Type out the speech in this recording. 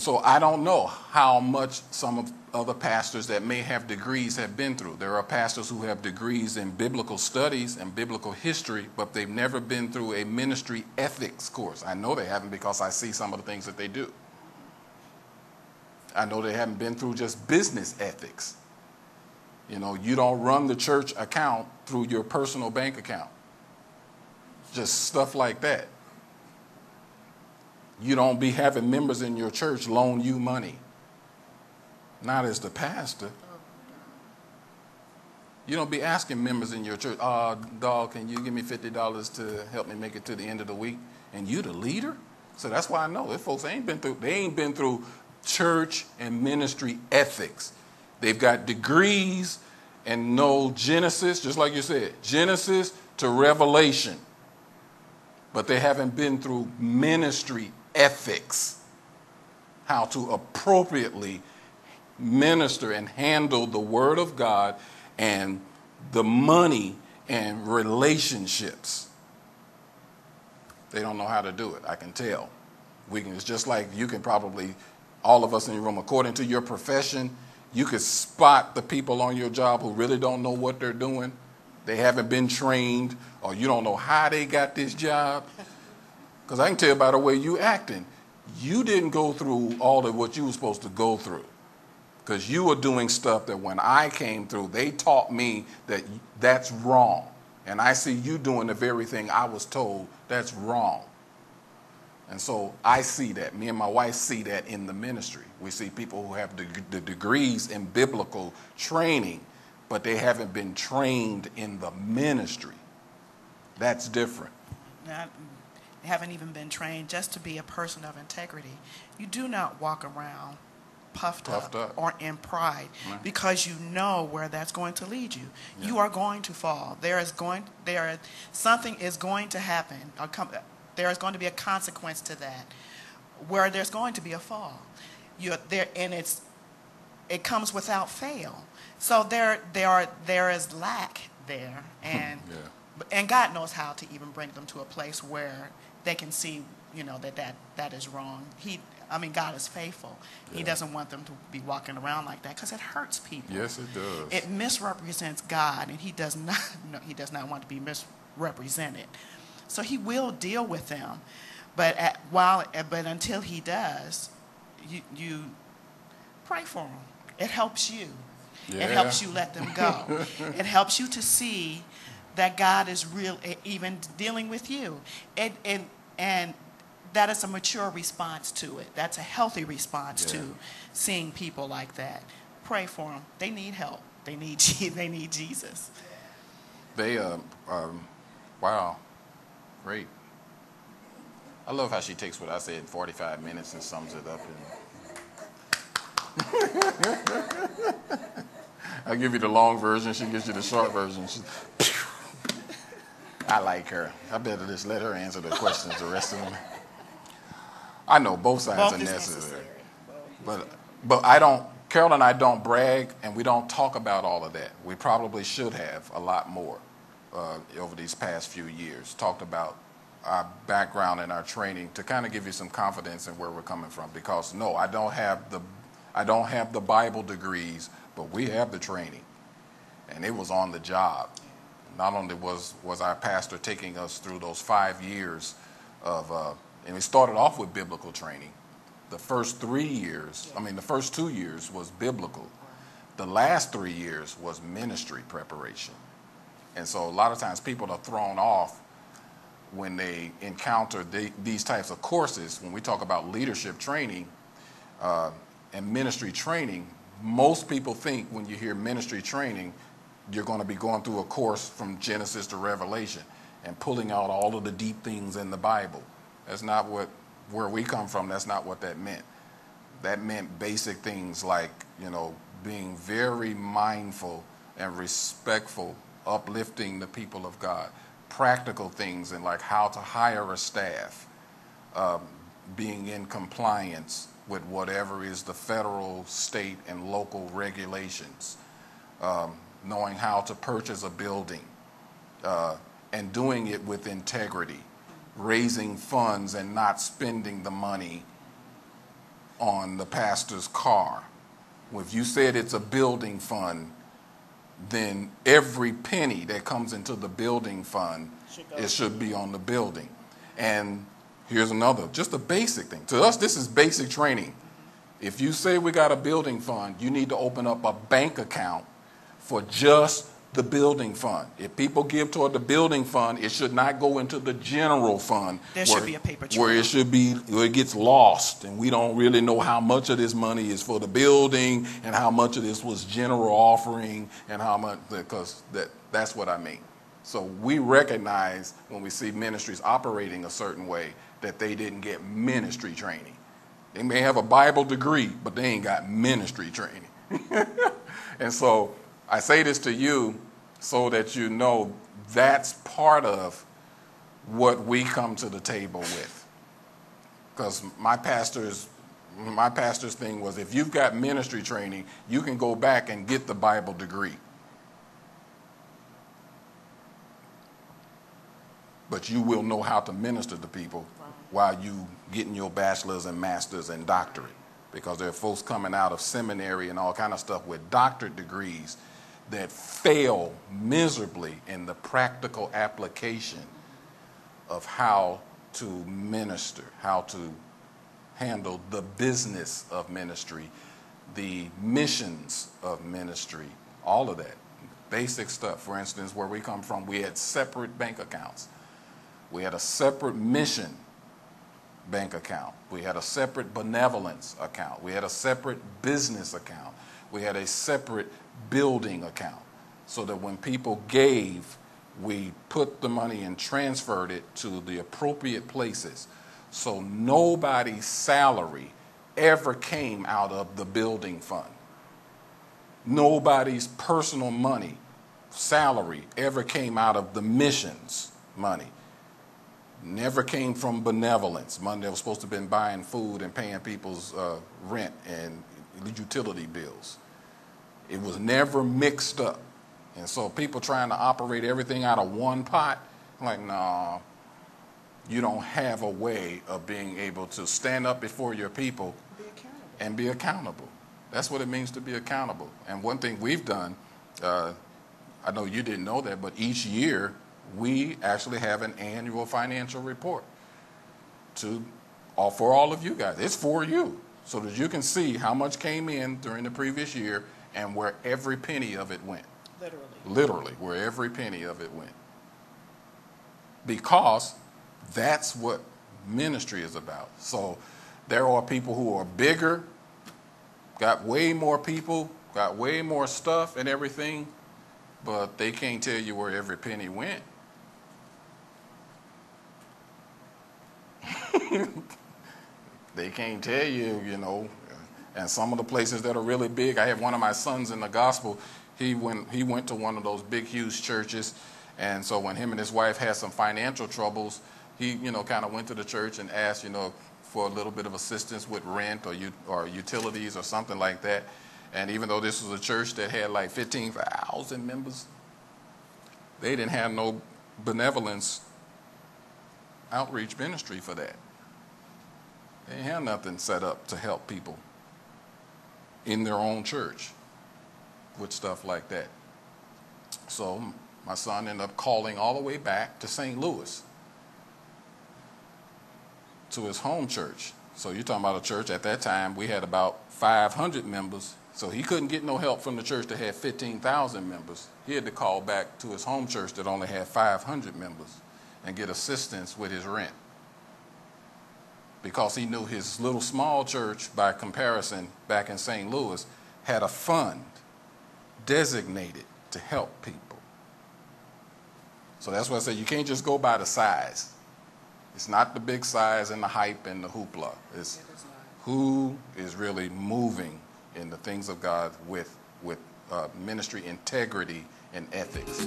So I don't know how much some of other pastors that may have degrees have been through. There are pastors who have degrees in biblical studies and biblical history, but they've never been through a ministry ethics course. I know they haven't because I see some of the things that they do. I know they haven't been through just business ethics. You know, you don't run the church account through your personal bank account. Just stuff like that. You don't be having members in your church loan you money. Not as the pastor. You don't be asking members in your church, dog, can you give me $50 to help me make it to the end of the week? And you the leader? So that's why I know that folks ain't been through church and ministry ethics. They've got degrees and know Genesis, just like you said, Genesis to Revelation. But they haven't been through ministry ethics, how to appropriately minister and handle the Word of God and the money and relationships. They don't know how to do it, I can tell. It's just like you can probably, all of us in the room, according to your profession, you could spot the people on your job who really don't know what they're doing. They haven't been trained, or you don't know how they got this job. Because I can tell by the way you acting, you didn't go through all of what you were supposed to go through. Because you were doing stuff that when I came through, they taught me that that's wrong. And I see you doing the very thing I was told that's wrong. And so I see that. Me and my wife see that in the ministry. We see people who have the degrees in biblical training, but they haven't been trained in the ministry. That's different. They haven't even been trained just to be a person of integrity. You do not walk around puffed up or in pride, right, because you know where that's going to lead you. Yeah. You are going to fall. Something is going to happen. There is going to be a consequence to that, where there's going to be a fall. And it comes without fail. So there is lack there, and yeah, and God knows how to even bring them to a place where they can see, that is wrong. God is faithful. Yeah. He doesn't want them to be walking around like that because it hurts people. Yes, it does. It misrepresents God, and He does not want to be misrepresented. So He will deal with them, but until He does, you pray for them. It helps you. Yeah. It helps you let them go. It helps you to see that God is real, even dealing with you, and that is a mature response to it. That's a healthy response to seeing people like that. Pray for them. They need help. They need Jesus. Wow, great. I love how she takes what I said in 45 minutes and sums it up. I give you the long version. She gives you the short version. I like her. I better just let her answer the questions the rest of them. I know both sides are necessary. But Carol and I don't brag, and we don't talk about all of that. We probably should have a lot more over these past few years. Talked about our background and our training to kind of give you some confidence in where we're coming from. Because no, I don't have the Bible degrees, but we have the training, and it was on the job. Not only was our pastor taking us through those 5 years of, and we started off with biblical training. The first 2 years was biblical. The last 3 years was ministry preparation. And so a lot of times people are thrown off when they encounter these types of courses. When we talk about leadership training and ministry training, most people think when you hear ministry training, you're going to be going through a course from Genesis to Revelation and pulling out all of the deep things in the Bible. That's not where we come from. That's not what that meant. That meant basic things like, being very mindful and respectful, uplifting the people of God. Practical things and like how to hire a staff, being in compliance with whatever is the federal, state, and local regulations. Knowing how to purchase a building and doing it with integrity, raising funds and not spending the money on the pastor's car. If you said it's a building fund, then every penny that comes into the building fund, it should be on the building. And here's another, just a basic thing. To us, this is basic training. If you say we got a building fund, you need to open up a bank account for just the building fund. If people give toward the building fund, it should not go into the general fund. There should be a paper trail. Where it gets lost, and we don't really know how much of this money is for the building and how much of this was general offering and how much, because that's what I mean. So we recognize when we see ministries operating a certain way that they didn't get ministry training. They may have a Bible degree, but they ain't got ministry training. And so I say this to you so that you know that's part of what we come to the table with. Because my pastor's thing was, if you've got ministry training, you can go back and get the Bible degree. But you will know how to minister to people while you getting your bachelor's and master's and doctorate. Because there are folks coming out of seminary and all kind of stuff with doctorate degrees that fail miserably in the practical application of how to minister, how to handle the business of ministry, the missions of ministry, all of that. Basic stuff. For instance, where we come from, we had separate bank accounts. We had a separate mission bank account. We had a separate benevolence account. We had a separate business account. We had a separate building account, so that when people gave, we put the money and transferred it to the appropriate places. So nobody's salary ever came out of the building fund. Nobody's personal money, salary, ever came out of the missions money. Never came from benevolence, money that was supposed to have been buying food and paying people's rent and utility bills. It was never mixed up. And so people trying to operate everything out of one pot, like, no, you don't have a way of being able to stand up before your people and be accountable. That's what it means to be accountable. And one thing we've done, I know you didn't know that, but each year we actually have an annual financial report for all of you guys. It's for you, so that you can see how much came in during the previous year and where every penny of it went. Literally, where every penny of it went. Because that's what ministry is about. So there are people who are bigger, got way more people, got way more stuff and everything, but they can't tell you where every penny went. They can't tell you, and some of the places that are really big. I have one of my sons in the gospel. He went to one of those big, huge churches, and so when him and his wife had some financial troubles, he, kind of went to the church and asked, for a little bit of assistance with rent or utilities or something like that. And even though this was a church that had like 15,000 members, they didn't have no benevolence outreach ministry for that. They didn't have nothing set up to help people in their own church with stuff like that. So my son ended up calling all the way back to St. Louis, to his home church. So you're talking about a church at that time, we had about 500 members. So he couldn't get no help from the church that had 15,000 members. He had to call back to his home church that only had 500 members and get assistance with his rent. Because he knew his little small church, by comparison, back in St. Louis, had a fund designated to help people. So that's why I say you can't just go by the size. It's not the big size and the hype and the hoopla. It's who is really moving in the things of God with ministry integrity and ethics.